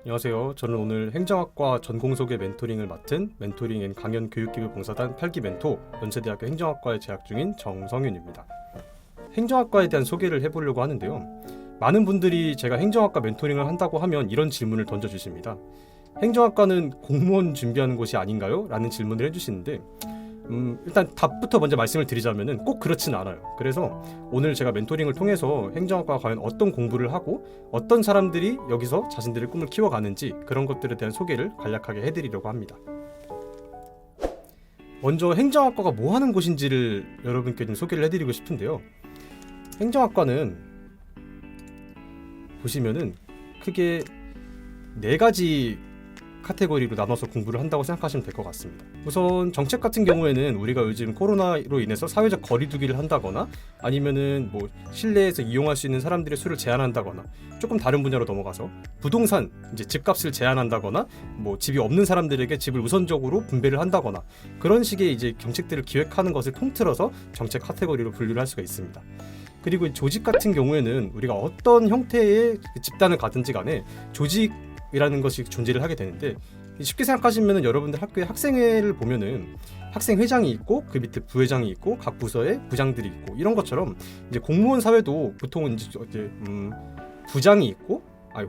안녕하세요. 저는 오늘 행정학과 전공소개 멘토링을 맡은 멘토링 앤 강연 교육기부 봉사단 8기 멘토 연세대학교 행정학과에 재학 중인 정성윤입니다. 행정학과에 대한 소개를 해보려고 하는데요. 많은 분들이 제가 행정학과 멘토링을 한다고 하면 이런 질문을 던져주십니다. 행정학과는 공무원 준비하는 곳이 아닌가요? 라는 질문을 해주시는데 일단 답부터 먼저 말씀을 드리자면 꼭 그렇진 않아요. 그래서 오늘 제가 멘토링을 통해서 행정학과가 과연 어떤 공부를 하고 어떤 사람들이 여기서 자신들의 꿈을 키워가는지 그런 것들에 대한 소개를 간략하게 해드리려고 합니다. 먼저 행정학과가 뭐 하는 곳인지를 여러분께 좀 소개를 해드리고 싶은데요. 행정학과는 보시면은 크게 4가지 카테고리로 나눠서 공부를 한다고 생각하시면 될 것 같습니다. 우선 정책 같은 경우에는 우리가 요즘 코로나로 인해서 사회적 거리두기를 한다거나 아니면은 뭐 실내에서 이용할 수 있는 사람들의 수를 제한한다거나 조금 다른 분야로 넘어가서 부동산 이제 집값을 제한한다거나 뭐 집이 없는 사람들에게 집을 우선적으로 분배를 한다거나 그런 식의 이제 정책들을 기획하는 것을 통틀어서 정책 카테고리로 분류를 할 수가 있습니다. 그리고 조직 같은 경우에는 우리가 어떤 형태의 집단을 가든지 간에 조직이라는 것이 존재를 하게 되는데 쉽게 생각하시면 여러분들 학교에 학생회를 보면은 학생회장이 있고 그 밑에 부회장이 있고 각 부서에 부장들이 있고 이런 것처럼 이제 공무원 사회도 보통은 이제 부장이 있고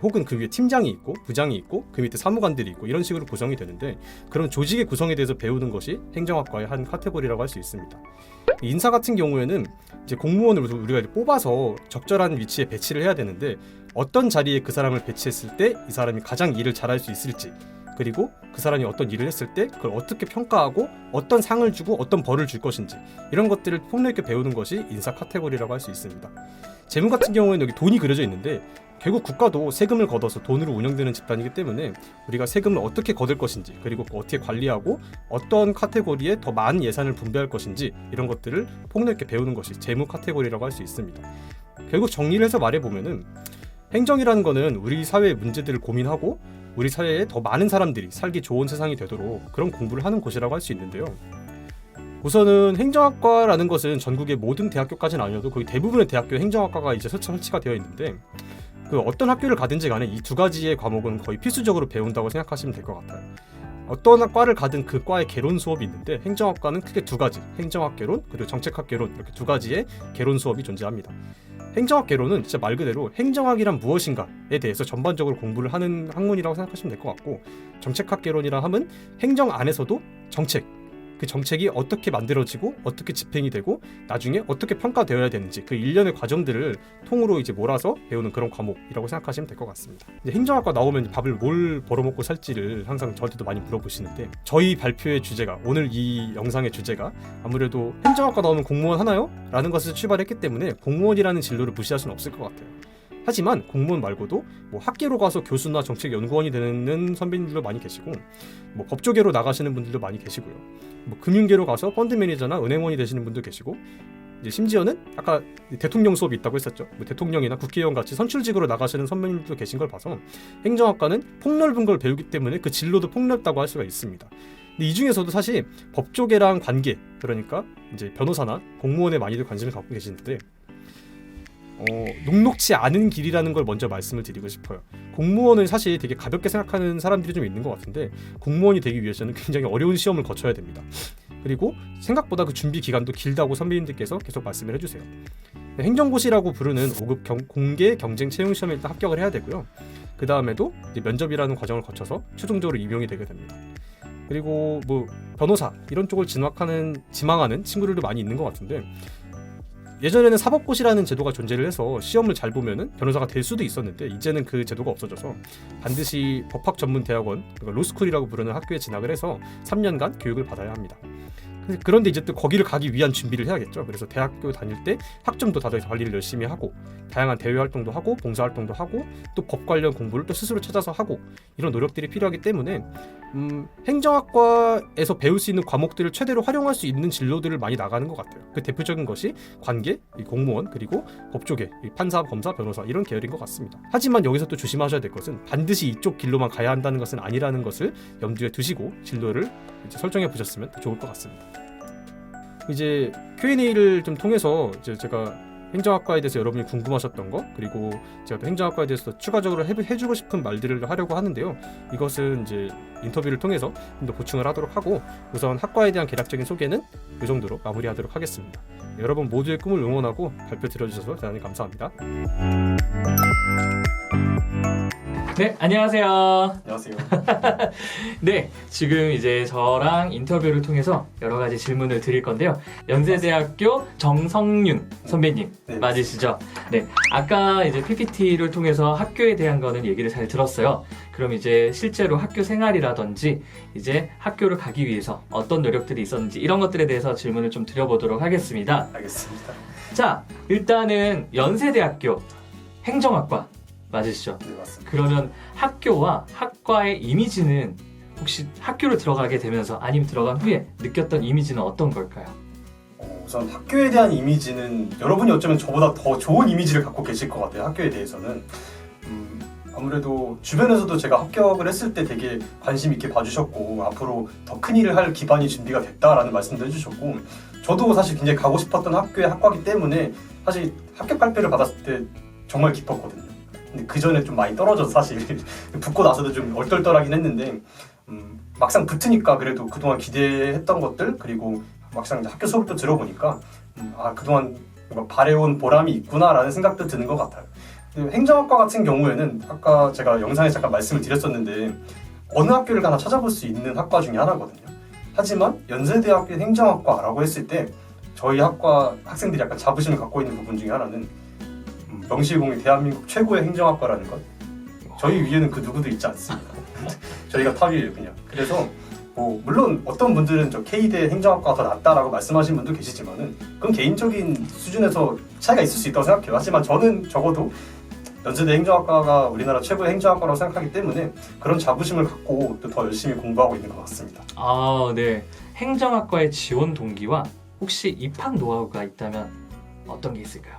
혹은 그 위에 팀장이 있고 부장이 있고 그 밑에 사무관들이 있고 이런 식으로 구성이 되는데 그런 조직의 구성에 대해서 배우는 것이 행정학과의 한 카테고리라고 할 수 있습니다. 인사 같은 경우에는 이제 공무원을 우리가 이제 뽑아서 적절한 위치에 배치를 해야 되는데 어떤 자리에 그 사람을 배치했을 때 이 사람이 가장 일을 잘할 수 있을지 그리고 그 사람이 어떤 일을 했을 때 그걸 어떻게 평가하고 어떤 상을 주고 어떤 벌을 줄 것인지 이런 것들을 폭넓게 배우는 것이 인사 카테고리라고 할 수 있습니다. 재무 같은 경우에는 여기 돈이 그려져 있는데 결국 국가도 세금을 걷어서 돈으로 운영되는 집단이기 때문에 우리가 세금을 어떻게 거둘 것인지 그리고 어떻게 관리하고 어떤 카테고리에 더 많은 예산을 분배할 것인지 이런 것들을 폭넓게 배우는 것이 재무 카테고리라고 할 수 있습니다. 결국 정리를 해서 말해보면은 행정이라는 거는 우리 사회의 문제들을 고민하고 우리 사회에 더 많은 사람들이 살기 좋은 세상이 되도록 그런 공부를 하는 곳이라고 할 수 있는데요. 우선은 행정학과라는 것은 전국의 모든 대학교까지는 아니어도 거의 대부분의 대학교에 행정학과가 이제 설치가 되어 있는데 그 어떤 학교를 가든지 간에 이 2가지의 과목은 거의 필수적으로 배운다고 생각하시면 될 것 같아요. 어떤 과를 가든 그 과의 개론 수업이 있는데 행정학과는 크게 2가지, 행정학개론 그리고 정책학개론 이렇게 2가지의 개론 수업이 존재합니다. 행정학개론은 진짜 말 그대로 행정학이란 무엇인가에 대해서 전반적으로 공부를 하는 학문이라고 생각하시면 될 것 같고 정책학개론이라 함은 행정 안에서도 정책, 그 정책이 어떻게 만들어지고 어떻게 집행이 되고 나중에 어떻게 평가되어야 되는지 그 일련의 과정들을 통으로 이제 몰아서 배우는 그런 과목이라고 생각하시면 될 것 같습니다. 이제 행정학과 나오면 밥을 뭘 벌어먹고 살지를 항상 저한테도 많이 물어보시는데 저희 발표의 주제가 오늘 이 영상의 주제가 아무래도 행정학과 나오면 공무원 하나요? 라는 것에서 출발했기 때문에 공무원이라는 진로를 무시할 수는 없을 것 같아요. 하지만 공무원 말고도 뭐 학계로 가서 교수나 정책연구원이 되는 선배님들도 많이 계시고 뭐 법조계로 나가시는 분들도 많이 계시고요. 뭐 금융계로 가서 펀드 매니저나 은행원이 되시는 분도 계시고 이제 심지어는 아까 대통령 수업이 있다고 했었죠. 뭐 대통령이나 국회의원 같이 선출직으로 나가시는 선배님들도 계신 걸 봐서 행정학과는 폭넓은 걸 배우기 때문에 그 진로도 폭넓다고 할 수가 있습니다. 근데 이 중에서도 사실 법조계랑 관계 그러니까 이제 변호사나 공무원에 많이들 관심을 갖고 계시는데 녹록치 않은 길이라는 걸 먼저 말씀을 드리고 싶어요. 공무원을 사실 되게 가볍게 생각하는 사람들이 좀 있는 것 같은데 공무원이 되기 위해서는 굉장히 어려운 시험을 거쳐야 됩니다. 그리고 생각보다 그 준비 기간도 길다고 선배님들께서 계속 말씀을 해주세요. 행정고시라고 부르는 5급 공개 경쟁 채용 시험에 일단 합격을 해야 되고요. 그 다음에도 면접이라는 과정을 거쳐서 최종적으로 임용이 되게 됩니다. 그리고 뭐 변호사 이런 쪽을 지망하는 친구들도 많이 있는 것 같은데 예전에는 사법고시라는 제도가 존재를 해서 시험을 잘 보면은 변호사가 될 수도 있었는데 이제는 그 제도가 없어져서 반드시 법학전문대학원 그러니까 로스쿨이라고 부르는 학교에 진학을 해서 3년간 교육을 받아야 합니다. 그런데 이제 또 거기를 가기 위한 준비를 해야겠죠. 그래서 대학교 다닐 때 학점도 다들 관리를 열심히 하고 다양한 대외 활동도 하고 봉사 활동도 하고 또 법 관련 공부를 또 스스로 찾아서 하고 이런 노력들이 필요하기 때문에 행정학과에서 배울 수 있는 과목들을 최대로 활용할 수 있는 진로들을 많이 나가는 것 같아요. 그 대표적인 것이 관계, 공무원 그리고 법조계, 판사, 검사, 변호사 이런 계열인 것 같습니다. 하지만 여기서 또 조심하셔야 될 것은 반드시 이쪽 길로만 가야 한다는 것은 아니라는 것을 염두에 두시고 진로를 이제 설정해 보셨으면 좋을 것 같습니다. 이제 Q&A를 좀 통해서 이제 제가 행정학과에 대해서 여러분이 궁금하셨던 거, 그리고 제가 또 행정학과에 대해서 추가적으로 해주고 싶은 말들을 하려고 하는데요. 이것은 이제 인터뷰를 통해서 좀 더 보충을 하도록 하고, 우선 학과에 대한 개략적인 소개는 이 정도로 마무리하도록 하겠습니다. 여러분 모두의 꿈을 응원하고 발표 들어주셔서 대단히 감사합니다. 네, 안녕하세요. 안녕하세요. 네, 지금 이제 저랑 인터뷰를 통해서 여러 가지 질문을 드릴 건데요. 연세대학교 정성윤 선배님 네. 맞으시죠? 네, 아까 이제 PPT를 통해서 학교에 대한 거는 얘기를 잘 들었어요. 그럼 이제 실제로 학교 생활이라든지 이제 학교를 가기 위해서 어떤 노력들이 있었는지 이런 것들에 대해서 질문을 좀 드려보도록 하겠습니다. 알겠습니다. 자, 일단은 연세대학교 행정학과 맞으시죠? 네, 맞습니다. 그러면 학교와 학과의 이미지는 혹시 학교를 들어가게 되면서 아니면 들어간 후에 느꼈던 이미지는 어떤 걸까요? 우선 학교에 대한 이미지는 여러분이 어쩌면 저보다 더 좋은 이미지를 갖고 계실 것 같아요. 학교에 대해서는 아무래도 주변에서도 제가 합격을 했을 때 되게 관심 있게 봐주셨고 앞으로 더 큰 일을 할 기반이 준비가 됐다라는 말씀도 해주셨고, 저도 사실 굉장히 가고 싶었던 학교의 학과이기 때문에 사실 합격 발표를 받았을 때 정말 기뻤거든요. 근데 그 전에 좀 많이 떨어져서 사실 붙고 나서도 좀 얼떨떨하긴 했는데 막상 붙으니까 그래도 그동안 기대했던 것들, 그리고 막상 이제 학교 수업도 들어보니까 그동안 뭔가 바래온 보람이 있구나라는 생각도 드는 것 같아요. 행정학과 같은 경우에는 아까 제가 영상에 잠깐 말씀을 드렸었는데 어느 학교를 가나 찾아볼 수 있는 학과 중에 하나거든요. 하지만 연세대학교 행정학과라고 했을 때 저희 학과 학생들이 약간 자부심을 갖고 있는 부분 중에 하나는 명실공히 대한민국 최고의 행정학과라는 것. 저희 위에는 그 누구도 있지 않습니다. 저희가 탑이에요 그냥. 그래서 물론 어떤 분들은 저 K대 행정학과가 더 낫다라고 말씀하시는 분도 계시지만은 그건 개인적인 수준에서 차이가 있을 수 있다고 생각해요. 하지만 저는 적어도 연세대 행정학과가 우리나라 최고의 행정학과라고 생각하기 때문에 그런 자부심을 갖고 또 더 열심히 공부하고 있는 것 같습니다. 아, 네. 행정학과의 지원 동기와 혹시 입학 노하우가 있다면 어떤 게 있을까요?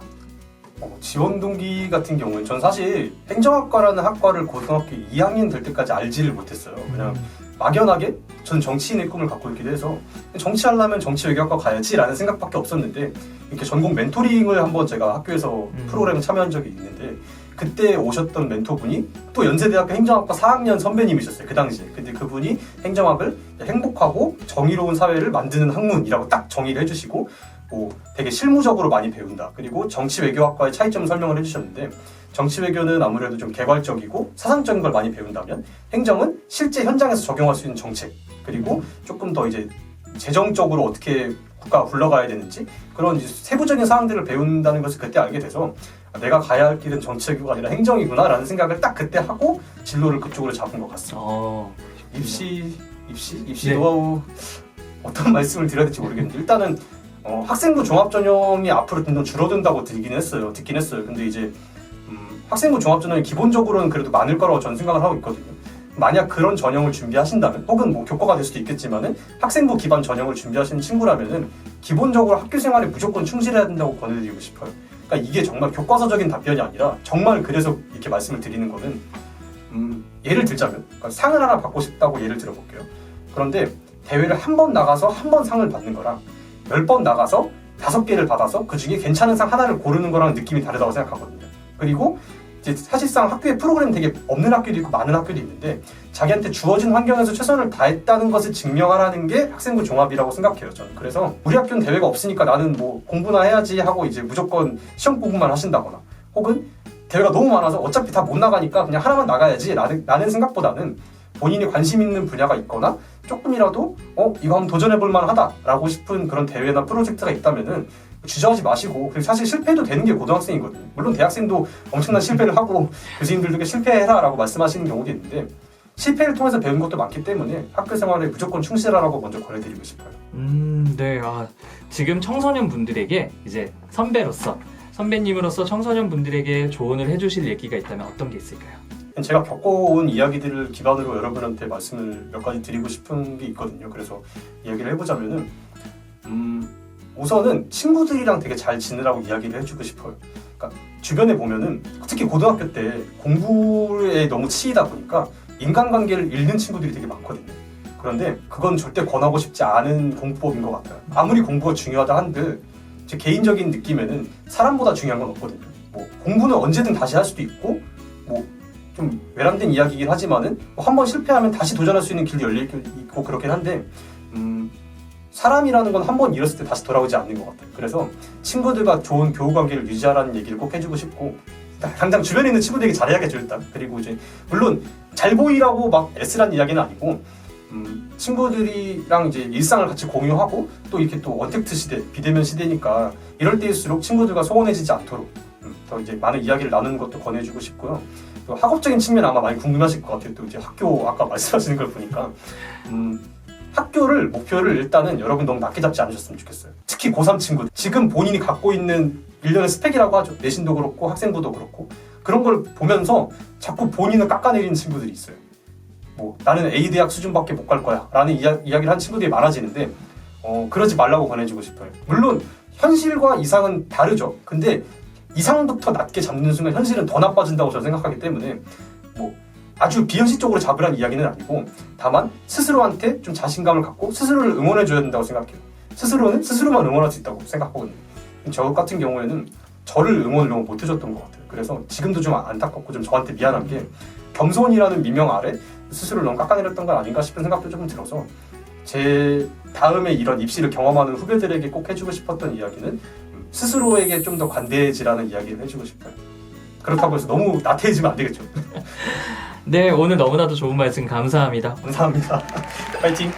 지원 동기 같은 경우는 전 사실 행정학과라는 학과를 고등학교 2학년 될 때까지 알지를 못했어요. 그냥 막연하게 저는 정치인의 꿈을 갖고 있기도 해서 정치하려면 정치외교학과 가야지라는 생각밖에 없었는데, 이렇게 전공 멘토링을 한번 제가 학교에서 프로그램에 참여한 적이 있는데 그때 오셨던 멘토분이 또 연세대학교 행정학과 4학년 선배님이셨어요. 그 당시에. 근데 그분이 행정학을 행복하고 정의로운 사회를 만드는 학문이라고 딱 정의를 해주시고 되게 실무적으로 많이 배운다. 그리고 정치외교학과의 차이점을 설명을 해주셨는데, 정치외교는 아무래도 좀 개괄적이고 사상적인 걸 많이 배운다면 행정은 실제 현장에서 적용할 수 있는 정책, 그리고 조금 더 이제 재정적으로 어떻게 국가가 굴러가야 되는지 그런 이제 세부적인 사항들을 배운다는 것을 그때 알게 돼서 내가 가야 할 길은 정치외교가 아니라 행정이구나 라는 생각을 딱 그때 하고 진로를 그쪽으로 잡은 것 같습니다. 입시 네. 노하우 어떤 말씀을 드려야 될지 모르겠는데, 일단은 학생부 종합전형이 앞으로 좀 더 줄어든다고 듣긴 했어요. 근데 이제 학생부 종합전형이 기본적으로는 그래도 많을 거라고 저는 생각을 하고 있거든요. 만약 그런 전형을 준비하신다면, 혹은 교과가 될 수도 있겠지만은 학생부 기반 전형을 준비하시는 친구라면은 기본적으로 학교 생활에 무조건 충실해야 된다고 권해드리고 싶어요. 그러니까 이게 정말 교과서적인 답변이 아니라 정말 그래서 이렇게 말씀을 드리는 거는 예를 들자면 그러니까 상을 하나 받고 싶다고 예를 들어볼게요. 그런데 대회를 한 번 나가서 한 번 상을 받는 거랑 10번 나가서 5개를 받아서 그 중에 괜찮은 상 하나를 고르는 거랑 느낌이 다르다고 생각하거든요. 그리고 이제 사실상 학교에 프로그램이 되게 없는 학교도 있고 많은 학교도 있는데 자기한테 주어진 환경에서 최선을 다했다는 것을 증명하라는 게 학생부 종합이라고 생각해요, 저는. 그래서 우리 학교는 대회가 없으니까 나는 공부나 해야지 하고 이제 무조건 시험 공부만 하신다거나, 혹은 대회가 너무 많아서 어차피 다 못 나가니까 그냥 하나만 나가야지 라는 생각보다는 본인이 관심 있는 분야가 있거나 조금이라도 이거 한번 도전해볼 만하다라고 싶은 그런 대회나 프로젝트가 있다면은 주저하지 마시고, 그리고 사실 실패해도 되는 게 고등학생이거든요. 물론 대학생도 엄청난 실패를 하고 교수님들도 실패해라 라고 말씀하시는 경우도 있는데, 실패를 통해서 배운 것도 많기 때문에 학교 생활에 무조건 충실하라고 먼저 권해드리고 싶어요. 네. 지금 청소년 분들에게 이제 선배님으로서 청소년 분들에게 조언을 해주실 얘기가 있다면 어떤 게 있을까요? 제가 겪어온 이야기들을 기반으로 여러분한테 말씀을 몇 가지 드리고 싶은 게 있거든요. 그래서 이야기를 해보자면은 우선은 친구들이랑 되게 잘 지내라고 이야기를 해주고 싶어요. 그러니까 주변에 보면은 특히 고등학교 때 공부에 너무 치이다 보니까 인간관계를 잃는 친구들이 되게 많거든요. 그런데 그건 절대 권하고 싶지 않은 공부법인 것 같아요. 아무리 공부가 중요하다 한들 제 개인적인 느낌에는 사람보다 중요한 건 없거든요. 뭐 공부는 언제든 다시 할 수도 있고 뭐 좀 외람된 이야기이긴 하지만은 뭐 한번 실패하면 다시 도전할 수 있는 길도 열려 있고 그렇긴 한데 사람이라는 건 한 번 잃었을 때 다시 돌아오지 않는 것 같아요. 그래서 친구들과 좋은 교우 관계를 유지하라는 얘기를 꼭 해주고 싶고 당장 주변에 있는 친구들에게 잘해야겠죠 일단. 그리고 이제 물론 잘 보이라고 막 애쓰라는 이야기는 아니고 친구들이랑 이제 일상을 같이 공유하고 또 이렇게 또 언택트 시대, 비대면 시대니까 이럴 때일수록 친구들과 소원해지지 않도록 더 이제 많은 이야기를 나누는 것도 권해주고 싶고요. 또 학업적인 측면 아마 많이 궁금하실 것 같아요. 또 이제 학교 아까 말씀하시는 걸 보니까 학교를 목표를 일단은 여러분 너무 낮게 잡지 않으셨으면 좋겠어요. 특히 고3 친구들 지금 본인이 갖고 있는 일련의 스펙이라고 하죠. 내신도 그렇고 학생부도 그렇고 그런 걸 보면서 자꾸 본인을 깎아내리는 친구들이 있어요. 뭐 나는 A 대학 수준밖에 못 갈 거야 라는 이야기를 한 친구들이 많아지는데 그러지 말라고 권해주고 싶어요. 물론 현실과 이상은 다르죠. 근데 이상부터 낮게 잡는 순간 현실은 더 나빠진다고 저는 생각하기 때문에 뭐 아주 비현실적으로 잡으라는 이야기는 아니고 다만 스스로한테 좀 자신감을 갖고 스스로를 응원해줘야 된다고 생각해요. 스스로는 스스로만 응원할 수 있다고 생각하거든요. 저 같은 경우에는 저를 응원을 너무 못해줬던 것 같아요. 그래서 지금도 좀 안타깝고 좀 저한테 미안한 게 겸손이라는 미명 아래 스스로를 너무 깎아내렸던 건 아닌가 싶은 생각도 조금 들어서 제 다음에 이런 입시를 경험하는 후배들에게 꼭 해주고 싶었던 이야기는 스스로에게 좀 더 관대해지라는 이야기를 해주고 싶어요. 그렇다고 해서 너무 나태해지면 안 되겠죠. 네, 오늘 너무나도 좋은 말씀 감사합니다. 감사합니다. 파이팅!